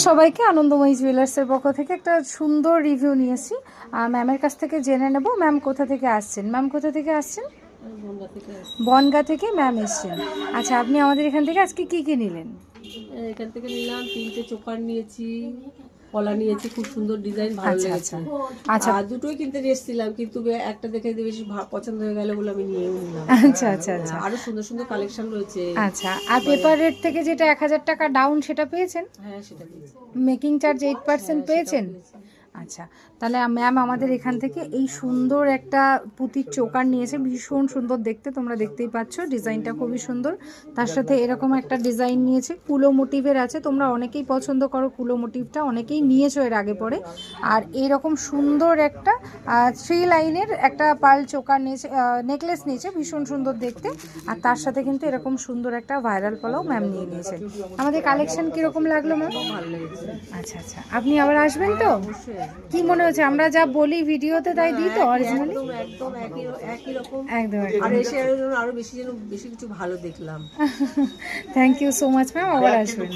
সবাইকে, আনন্দময়ী জুয়েলার্সের পক্ষ থেকে একটা সুন্দর রিভিউ নিয়েছি। ম্যামের কাছ থেকে জেনে নেব ম্যাম কোথা থেকে আসছেন। ম্যাম কোথা থেকে আসছেন? বনগা থেকে ম্যাম এসছেন। আচ্ছা, আপনি আমাদের এখান থেকে আজকে কি কি নিলেন? এখান থেকে নিলাম 3টে চোকার নিয়েছি, পলা নিয়েছি, খুব সুন্দর ডিজাইন, ভালো লেগেছে। আচ্ছা আর দুটোই কিনতে এসেছিলাম, কিন্তু একটা দেখে বেশি পছন্দ হয়ে গেল বলে আমি নিয়েও নিলাম। আচ্ছা আচ্ছা আচ্ছা আরো সুন্দর সুন্দর কালেকশন রয়েছে। আচ্ছা, আর পেপার রেট থেকে যেটা 1000 টাকা ডাউন সেটা পেয়েছেন? হ্যাঁ, সেটা পেয়েছি। মেকিং চার্জ 8% পেয়েছেন? আচ্ছা, তাহলে ম্যাম আমাদের এখান থেকে এই সুন্দর একটা পুঁতির চোকার নিয়েছে, ভীষণ সুন্দর দেখতে, তোমরা দেখতেই পাচ্ছ ডিজাইনটা খুবই সুন্দর। তার সাথে এরকম একটা ডিজাইন নিয়েছে, কুলো মোটিভের আছে, তোমরা অনেকেই পছন্দ করো কুলো মোটিভটা, অনেকেই নিয়েছো এর আগে পরে। আর এইরকম সুন্দর একটা 3 লাইনের একটা পার্ল চোকার নিয়েছে, নেকলেস নিয়েছে, ভীষণ সুন্দর দেখতে। আর তার সাথে কিন্তু এরকম সুন্দর একটা ভাইরাল পলাও ম্যাম নিয়ে নিয়েছেন। আমাদের কালেকশন কীরকম লাগলো ম্যাম? ভালো লেগেছে। আচ্ছা আচ্ছা, আপনি আবার আসবেন তো? কি মনে হচ্ছে আমরা যা বলি ভিডিওতে তাই দিই তো অরিজিনালি? একদম একই রকম। একদম আর এসে আরো বেশি কিছু ভালো দেখলাম। Thank you so much ma'am, আবার আসবেন।